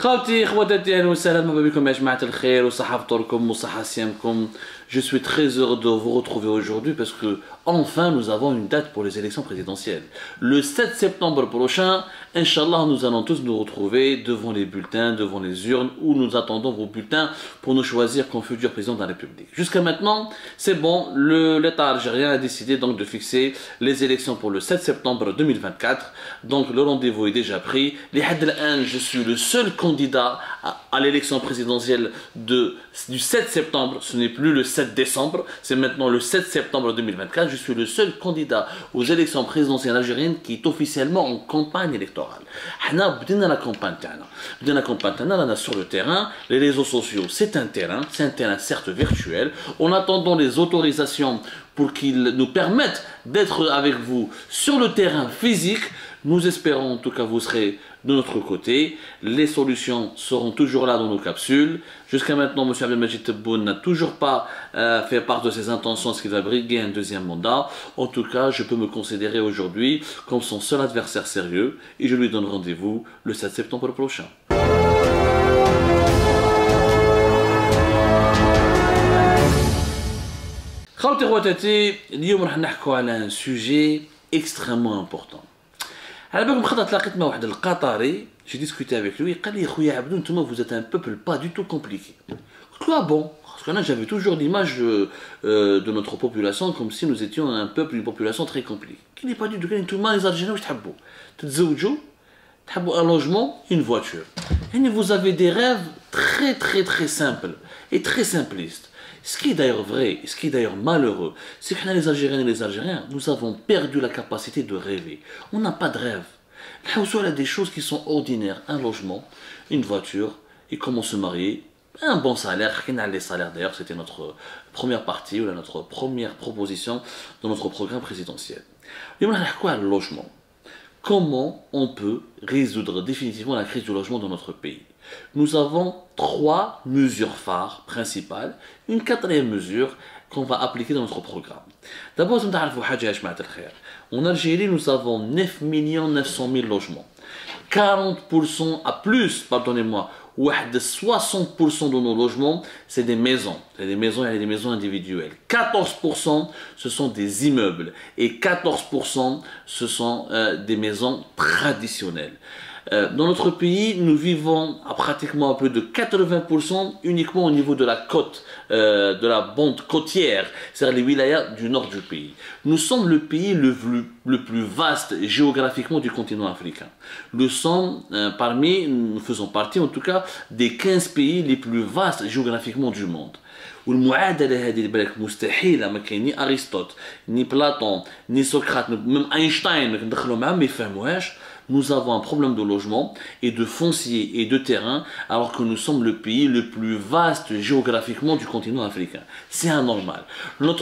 خوتي خواتاتي اهلا وسهلا مرحبا بكم يا جماعة الخير وصحة فطوركم وصحة صيامكم. Je suis très heureux de vous retrouver aujourd'hui parce que enfin nous avons une date pour les élections présidentielles. Le 7 septembre prochain, Inch'Allah, nous allons tous nous retrouver devant les bulletins, devant les urnes où nous attendons vos bulletins pour nous choisir comme futur président de la République. Jusqu'à maintenant, c'est bon, l'État algérien a décidé donc de fixer les élections pour le 7 septembre 2024. Donc le rendez-vous est déjà pris. Je suis le seul candidat à l'élection présidentielle du 7 septembre. Ce n'est plus le 7 décembre, c'est maintenant le 7 septembre 2024. Je suis le seul candidat aux élections présidentielles algériennes qui est officiellement en campagne électorale. On a la campagne sur le terrain. Les réseaux sociaux, c'est un terrain certes virtuel. En attendant les autorisations pour qu'ils nous permettent d'être avec vous sur le terrain physique, nous espérons en tout cas vous serez de notre côté. Les solutions seront toujours là dans nos capsules. Jusqu'à maintenant, M. Abdelmajid Tebboune n'a toujours pas fait part de ses intentions à ce qu'il va briguer un deuxième mandat. En tout cas, je peux me considérer aujourd'hui comme son seul adversaire sérieux et je lui donne rendez-vous le 7 septembre prochain. خوتي خواتاتي اليوم راح نحكوا على un sujet extrêmement important. على بالكم خطرت تلاقيت مع واحد القطري j'ai discuté avec lui قال لي خويا عبدو نتوما vous êtes un peuple pas du tout compliqué. قلت له ah bon parce que j'avais toujours l'image de notre population comme si nous étions un peuple une population très compliquée. قال لي pas du tout قال لي نتوما les Algériens واش تحبوا تتزوجوا تحبوا un logement une voiture. Et vous avez des rêves très simples et très simplistes. Ce qui est d'ailleurs vrai, ce qui est d'ailleurs malheureux, c'est que les Algériennes et les Algériens, nous avons perdu la capacité de rêver. On n'a pas de rêve. Là où on a des choses qui sont ordinaires, un logement, une voiture, et comment se marier, un bon salaire. Les salaires d'ailleurs, c'était notre première partie, ou notre première proposition dans notre programme présidentiel. Et on a quoi le logement? Comment on peut résoudre définitivement la crise du logement dans notre pays? Nous avons 3 mesures phares principales, une 4e mesure qu'on va appliquer dans notre programme. D'abord, en Algérie, nous avons 9 900 000 logements. 40% à plus, pardonnez-moi, 60% de nos logements, c'est des maisons. C'est des maisons, il y a des maisons individuelles. 14%, ce sont des immeubles. Et 14%, ce sont des maisons traditionnelles. Dans notre pays, nous vivons à pratiquement à plus de 80% uniquement au niveau de la côte, de la bande côtière, c'est-à-dire les wilayas du nord du pays. Nous sommes le pays le plus vaste géographiquement du continent africain. Nous sommes nous faisons partie en tout cas des 15 pays les plus vastes géographiquement du monde. والمعادله هذه بالك مستحيله ما كاين ني ارسطو ني بلاطون ني سقراط même اينشتاين ندخلوا معاه ما يفهموهاش. Nous avons un problème de logement et de foncier et de terrain alors que nous sommes le pays le plus vaste géographiquement du continent africain. C'est anormal.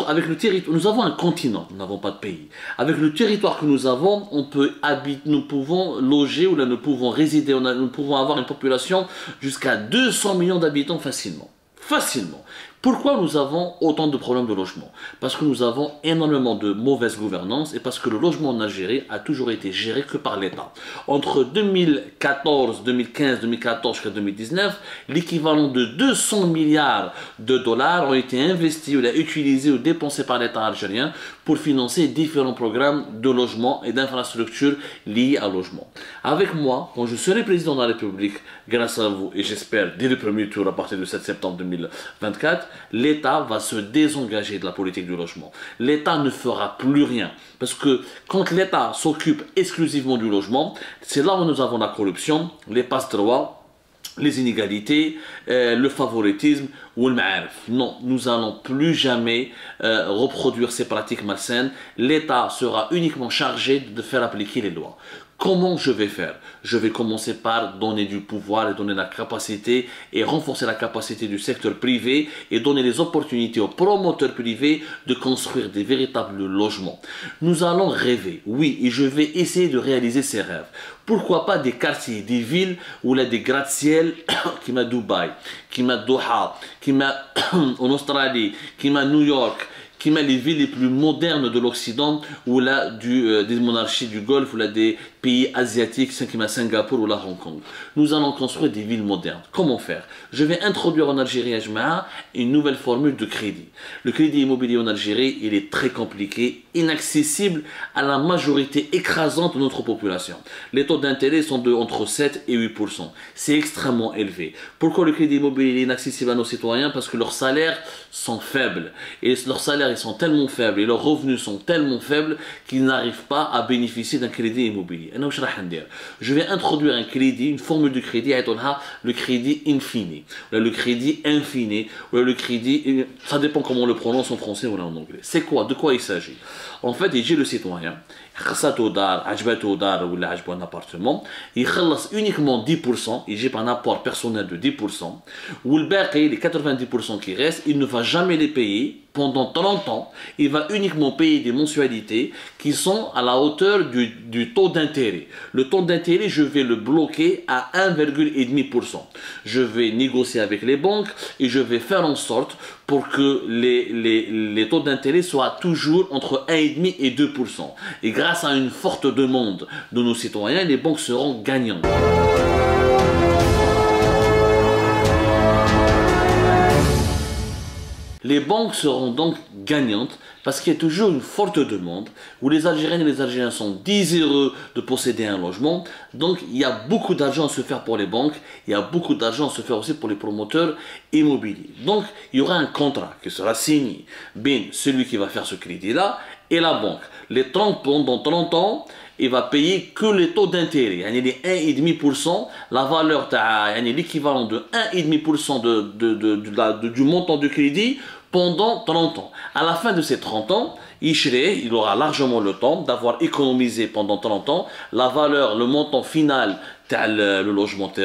Avec le territoire, nous avons un continent, nous n'avons pas de pays. Avec le territoire que nous avons, on peut habiter, nous pouvons loger ou là nous pouvons résider, nous pouvons avoir une population jusqu'à 200 millions d'habitants facilement. Facilement. Pourquoi nous avons autant de problèmes de logement? Parce que nous avons énormément de mauvaise gouvernance et parce que le logement en Algérie a toujours été géré que par l'État. Entre 2014, 2015, 2014 jusqu'à 2019, l'équivalent de 200 milliards de dollars ont été investis ou utilisés ou dépensés par l'État algérien pour financer différents programmes de logement et d'infrastructures liés à logement. Avec moi, quand je serai président de la République, grâce à vous et j'espère dès le premier tour à partir du 7 septembre 2024, l'État va se désengager de la politique du logement. L'État ne fera plus rien. Parce que quand l'État s'occupe exclusivement du logement, c'est là où nous avons la corruption, les passe-droits, les inégalités, le favoritisme ou le ma'arif. Non, nous n'allons plus jamais reproduire ces pratiques malsaines. L'État sera uniquement chargé de faire appliquer les lois. Comment je vais faire? Je vais commencer par donner du pouvoir et donner la capacité et renforcer la capacité du secteur privé et donner les opportunités aux promoteurs privés de construire des véritables logements. Nous allons rêver, oui, et je vais essayer de réaliser ces rêves. Pourquoi pas des quartiers, des villes où il y a des gratte-ciel qui m'a Dubaï, qui m'a Doha, qui m'a en Australie, qui m'a New York, qui met les villes les plus modernes de l'Occident, où là des monarchies du Golfe, où là des pays asiatiques, comme Singapour ou la Hong Kong. Nous allons construire des villes modernes. Comment faire? Je vais introduire en Algérie une nouvelle formule de crédit. Le crédit immobilier en Algérie, il est très compliqué, inaccessible à la majorité écrasante de notre population. Les taux d'intérêt sont entre 7 et 8%. C'est extrêmement élevé. Pourquoi le crédit immobilier est inaccessible à nos citoyens? Parce que leurs salaires sont faibles. Et leurs salaires ils sont tellement faibles et leurs revenus sont tellement faibles qu'ils n'arrivent pas à bénéficier d'un crédit immobilier. Je vais introduire un crédit, une formule de crédit, le crédit infini, le crédit infini, ou le crédit, ça dépend comment on le prononce en français ou en anglais. C'est quoi? De quoi il s'agit? En fait, il dit le citoyen, un appartement, il خلص uniquement 10%, il gère un apport personnel de 10%, ou le baquet, les 90% qui restent, il ne va jamais les payer pendant 30 ans, il va uniquement payer des mensualités qui sont à la hauteur du taux d'intérêt. Le taux d'intérêt, je vais le bloquer à 1,5%. Je vais négocier avec les banques et je vais faire en sorte pour que les taux d'intérêt soient toujours entre 1,5 et 2%. Et grâce à une forte demande de nos citoyens, les banques seront gagnantes. Les banques seront donc gagnantes parce qu'il y a toujours une forte demande où les Algériennes et les Algériens sont désireux de posséder un logement. Donc il y a beaucoup d'argent à se faire pour les banques, il y a beaucoup d'argent à se faire aussi pour les promoteurs immobiliers. Donc il y aura un contrat qui sera signé bien celui qui va faire ce crédit-là et la banque. Pendant 30 ans, il va payer que les taux d'intérêt. Les 1,5%, la valeur, l'équivalent de 1,5% du montant du crédit pendant 30 ans. À la fin de ces 30 ans, il aura largement le temps d'avoir économisé pendant 30 ans la valeur, le montant final le logement que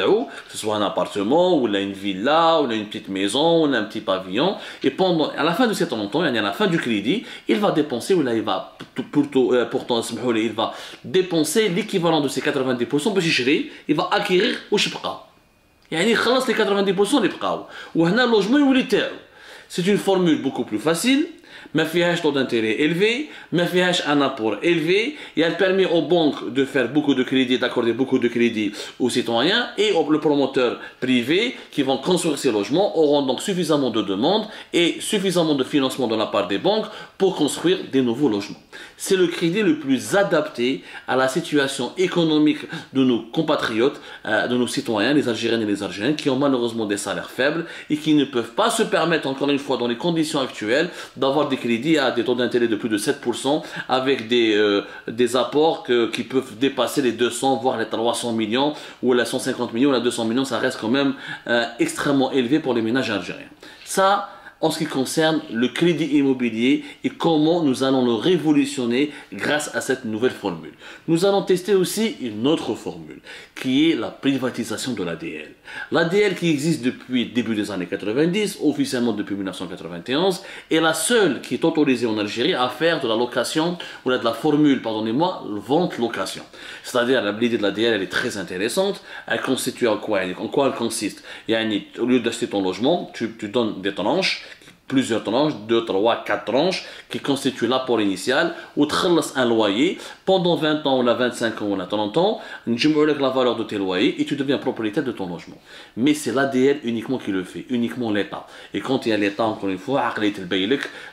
ce soit un appartement, ou une villa, ou une petite maison, ou un petit pavillon. Et à la fin de ces 30 ans, à la fin du crédit, il va dépenser, il va dépenser l'équivalent de ces 90%, il va acquérir au Shibqa. Il خلص les 90% اللي بقاو. وهنا logement يولي تاعو. C'est une formule beaucoup plus facile. ما فيهاش taux d'intérêt élevé, ما فيهاش un apport élevé, et elle permet aux banques de faire beaucoup de crédits, d'accorder beaucoup de crédits aux citoyens, et le promoteur privé qui vont construire ces logements auront donc suffisamment de demandes et suffisamment de financement de la part des banques pour construire des nouveaux logements. C'est le crédit le plus adapté à la situation économique de nos compatriotes, de nos citoyens, les Algériennes et les Algériens, qui ont malheureusement des salaires faibles et qui ne peuvent pas se permettre, encore une fois, dans les conditions actuelles, d'avoir des crédits à des taux d'intérêt de plus de 7% avec des apports qui peuvent dépasser les 200 voire les 300 millions ou les 150 millions ou les 200 millions. Ça reste quand même extrêmement élevé pour les ménages algériens. Ça, en ce qui concerne le crédit immobilier et comment nous allons le révolutionner grâce à cette nouvelle formule. Nous allons tester aussi une autre formule qui est la privatisation de l'ADL. L'ADL qui existe depuis le début des années 90, officiellement depuis 1991, est la seule qui est autorisée en Algérie à faire de la location, ou de la formule, pardonnez-moi, vente-location. C'est-à-dire, l'idée de l'ADL, elle est très intéressante. Elle constitue en quoi? En quoi elle consiste? Au lieu d'acheter ton logement, tu donnes des tranches, plusieurs tranches, 2, 3, 4 tranches, qui constituent l'apport initial, ou tu un loyer, pendant 20 ans, ou 25 ans, ou 30 ans, tu la valeur de tes loyers, et tu deviens propriétaire de ton logement. Mais c'est l'ADL uniquement qui le fait, uniquement l'État. Et quand il y a l'État, encore une fois,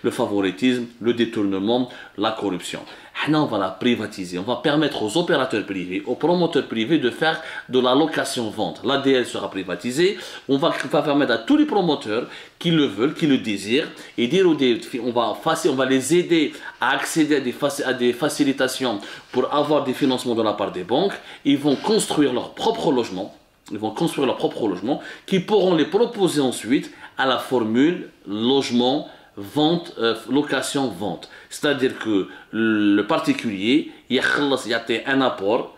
le favoritisme, le détournement, la corruption. On va la privatiser, on va permettre aux opérateurs privés, aux promoteurs privés de faire de la location-vente. L'ADL sera privatisée, on va permettre à tous les promoteurs qui le veulent, qui le désirent, et dire on va les aider à accéder à des facilitations pour avoir des financements de la part des banques. Ils vont construire leur propre logement. Ils vont construire leur propre logement qui pourront les proposer ensuite à la formule logement, vente, location, vente. C'est-à-dire que le particulier, il y a un apport,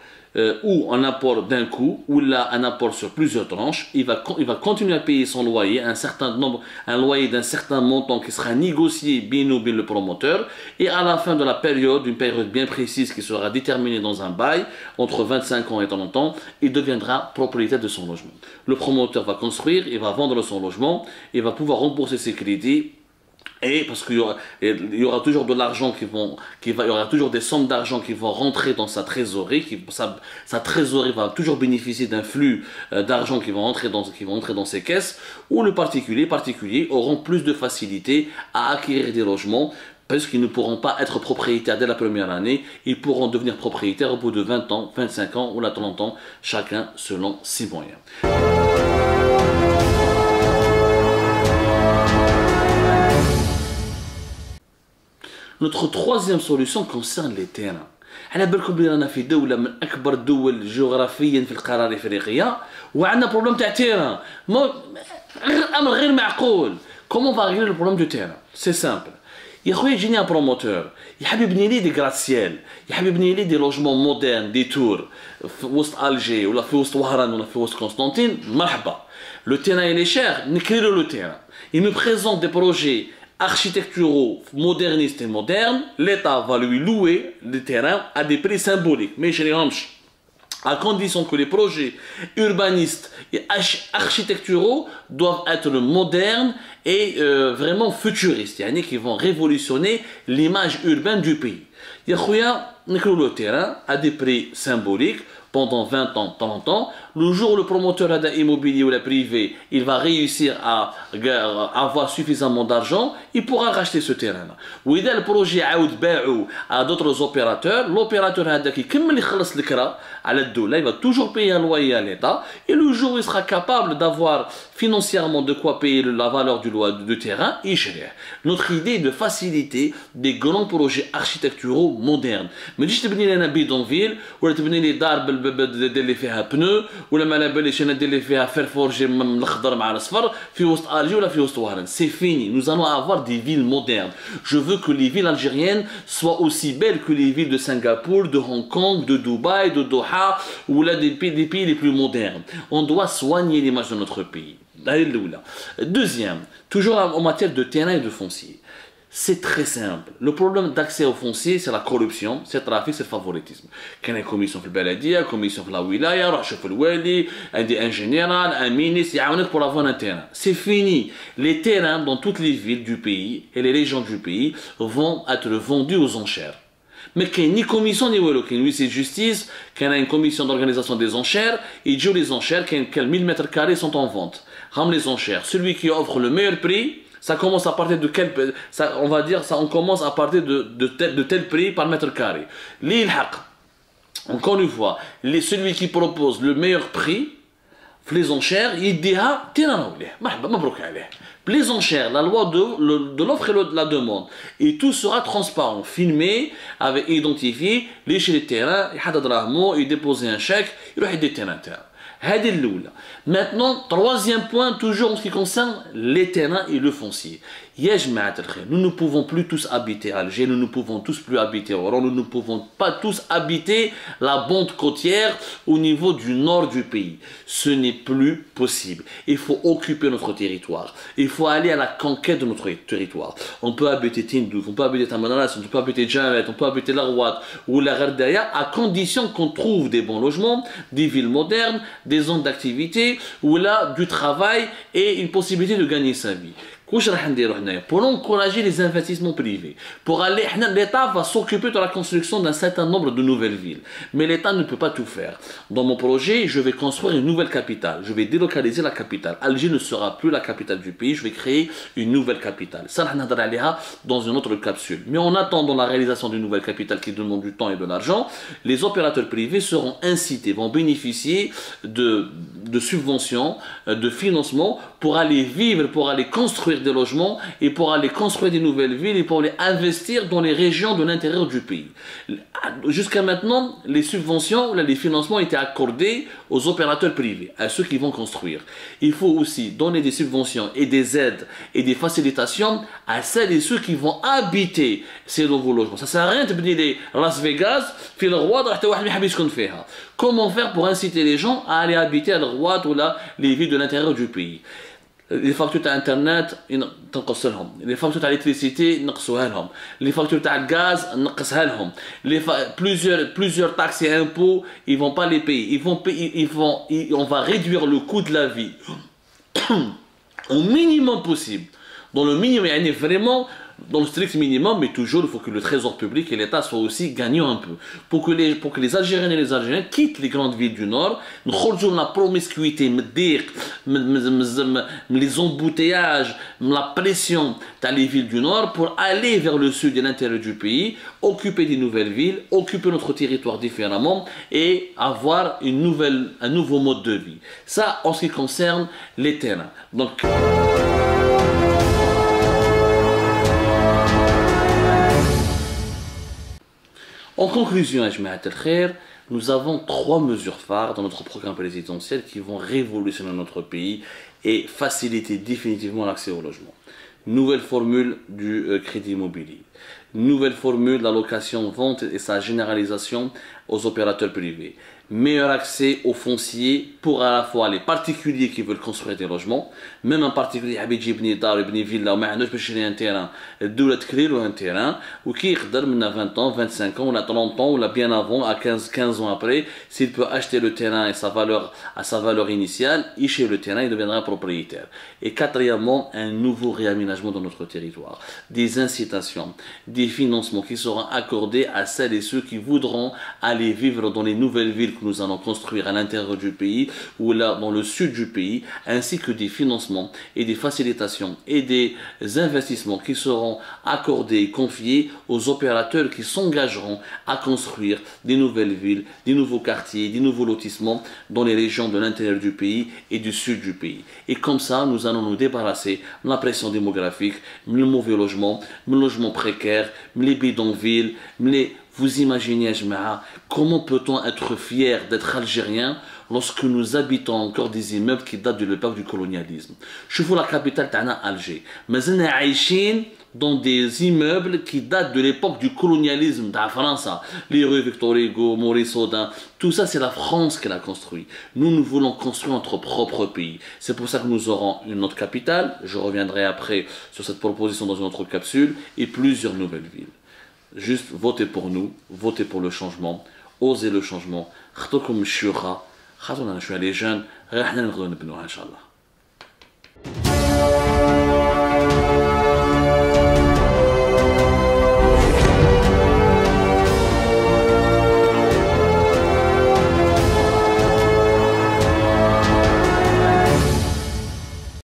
ou un apport d'un coup, ou là un apport sur plusieurs tranches, il va continuer à payer son loyer, un loyer d'un certain montant qui sera négocié bien ou bien le promoteur, et à la fin de la période, une période bien précise qui sera déterminée dans un bail, entre 25 ans et 30 ans, il deviendra propriétaire de son logement. Le promoteur va construire, il va vendre son logement, il va pouvoir rembourser ses crédits Et parce qu'il y aura toujours de l'argent il y aura toujours des sommes d'argent qui vont rentrer dans sa trésorerie, sa trésorerie va toujours bénéficier d'un flux d'argent qui vont entrer dans ses caisses, où les particuliers auront plus de facilité à acquérir des logements, parce qu'ils ne pourront pas être propriétaires dès la première année, ils pourront devenir propriétaires au bout de 20 ans, 25 ans ou 30 ans, chacun selon ses moyens. Notre troisième solution concerne les terrains. على بالكم بلي رانا في دولة من أكبر الدول جغرافيا في القارة الإفريقية وعندنا بروبليم تاع تيران أمر غير معقول. Comment on va régler le problème du terrain? C'est simple. يا خويا يجيني ان بروموتور يحب يبني لي دي غراتسيال، يحب يبني لي دي لوجمون مودرن دي تور في وسط الجي ولا في وسط وهران ولا في وسط قسطنطين، مرحبا. لو تيران il est cher, نكري له لو تيران. Il me présente des projets architecturaux, modernistes et modernes, l'État va lui louer des terrains à des prix symboliques. Mais je à condition que les projets urbanistes et architecturaux doivent être modernes et vraiment futuristes, qui vont révolutionner l'image urbaine du pays. Le terrain à des prix symboliques pendant 20 ans, 30 ans. Le jour où le promoteur immobilier ou le privé, il va réussir à avoir suffisamment d'argent, il pourra racheter ce terrain-là. Ou il y a le projet à d'autres opérateurs, l'opérateur il va toujours payer un loyer à l'État, et le jour où il sera capable d'avoir financièrement de quoi payer la valeur du terrain, il gère. Notre idée est de faciliter des grands projets architecturaux modernes. Mais si tu veux un bidonville, ou tu veux des darbes اللي فيها بنو ولا ما على باليش انا ندير اللي فيها فيرفورجي من الاخضر مع الاصفر في وسط الجي ولا في وسط وهران. C'est fini. Nous allons avoir des villes modernes. Je veux que les villes algériennes soient aussi belles que les villes de Singapour, de Hong Kong, de Dubaï, de Doha ou là des pays les plus modernes. On doit soigner l'image de notre pays. Deuxième, toujours en matière de terrain et de foncier. C'est très simple. Le problème d'accès au foncier, c'est la corruption, c'est le trafic, c'est le favoritisme. Quand il y a une commission في البلدية, une commission في la wilaya, روح شوف الوالي, un général, un ministre, يعاونك pour avoir un terrain. C'est fini. Les terrains dans toutes les villes du pays et les régions du pays vont être vendus aux enchères. Mais qu'il n'y ait ni commission ni wallo, qu'il y ait une huissier de justice, qu'il y ait une commission d'organisation des enchères, et jouent les enchères, quels 1000 mètres carrés sont en vente. Rame les enchères. Celui qui offre le meilleur prix, ça commence à partir de quel, on va dire, ça on commence à partir de tel prix par mètre carré. Encore une fois, celui qui propose le meilleur prix, les enchères, il dit les enchères, la loi de l'offre et de la demande, et tout sera transparent, filmé, avec identifié, les chez les terrains, il dépose un chèque, il a des terrains. Maintenant, troisième point, toujours en ce qui concerne les terrains et le foncier. Nous ne pouvons plus tous habiter à Alger, nous ne pouvons tous plus habiter Oran, nous ne pouvons pas tous habiter la bande côtière au niveau du nord du pays. Ce n'est plus possible. Il faut occuper notre territoire. Il faut aller à la conquête de notre territoire. On peut habiter Tindouf, on peut habiter Tamanras, on peut habiter Djamet, on peut habiter Larouat ou la Gardaya, à condition qu'on trouve des bons logements, des villes modernes, des zones d'activité, ou là du travail et une possibilité de gagner sa vie. Pour encourager les investissements privés, l'État va s'occuper de la construction d'un certain nombre de nouvelles villes. Mais l'État ne peut pas tout faire. Dans mon projet, je vais construire une nouvelle capitale. Je vais délocaliser la capitale. Alger ne sera plus la capitale du pays. Je vais créer une nouvelle capitale. Ça, on va dans une autre capsule. Mais en attendant la réalisation d'une nouvelle capitale qui demande du temps et de l'argent, les opérateurs privés seront incités, vont bénéficier de subventions, de financements pour aller vivre, pour aller construire des logements et pour aller construire des nouvelles villes et pour aller investir dans les régions de l'intérieur du pays. Jusqu'à maintenant, les subventions, les financements étaient accordés aux opérateurs privés, à ceux qui vont construire. Il faut aussi donner des subventions et des aides et des facilitations à celles et ceux qui vont habiter ces nouveaux logements. Ça ne sert à rien de venir à Las Vegas, في الغواد حتى واحد ما يحب يسكن فيها. Comment faire pour inciter les gens à aller habiter à الغواد ou là les villes de l'intérieur du pays? Les factures d'internet تنقص لهم, les factures d'électricité نقصوها لهم, les factures de gaz نقصها لهم, plusieurs taxes et impôts ils vont pas les payer, on va réduire le coût de la vie au minimum possible. dans le minimum, vraiment dans le strict minimum, mais toujours il faut que le trésor public et l'État soient aussi gagnants un peu. Pour que les Algériens et les Algériennes quittent les grandes villes du Nord, nous de la promiscuité, les embouteillages, la pression dans les villes du Nord pour aller vers le sud et l'intérieur du pays, occuper des nouvelles villes, occuper notre territoire différemment et avoir un nouveau mode de vie. Ça, en ce qui concerne les terrains. Donc, en conclusion, nous avons 3 mesures phares dans notre programme présidentiel qui vont révolutionner notre pays et faciliter définitivement l'accès au logement. Nouvelle formule du crédit immobilier. Nouvelle formule de la location-vente et sa généralisation aux opérateurs privés. Meilleur accès aux fonciers pour à la fois les particuliers qui veulent construire des logements, même un particulier qui veut une dar, une villa, ou un terrain, ou un terrain, ou qui a 20 ans, 25 ans, ou 30 ans, ou bien avant, à 15 ans après, s'il peut acheter le terrain et à sa valeur initiale, il achète le terrain, il deviendra propriétaire. Et quatrièmement, un nouveau réaménagement dans notre territoire. Des incitations, des financements qui seront accordés à celles et ceux qui voudront aller vivre dans les nouvelles villes que nous allons construire à l'intérieur du pays ou là dans le sud du pays, ainsi que des financements et des facilitations et des investissements qui seront accordés et confiés aux opérateurs qui s'engageront à construire des nouvelles villes, des nouveaux quartiers, des nouveaux lotissements dans les régions de l'intérieur du pays et du sud du pays. Et comme ça, nous allons nous débarrasser de la pression démographique, le mauvais logement, le logement précaire, les bidonvilles, Vous imaginez, Jma'a, comment peut-on être fier d'être algérien lorsque nous habitons encore des immeubles qui datent de l'époque du colonialisme? Je vois la capitale Tana, Alger. Mais on est dans des immeubles qui datent de l'époque du colonialisme de la France. Les rues Victor Hugo, Maurice Audin, tout ça c'est la France qui l'a construit. Nous voulons construire notre propre pays. C'est pour ça que nous aurons une autre capitale. Je reviendrai après sur cette proposition dans une autre capsule et plusieurs nouvelles villes. Juste votez pour nous, votez pour le changement, osez le changement. خطوكم الشيوخة خاطرنا شوية لي جان غير حنا نقدروا نبنوها ان شاء الله.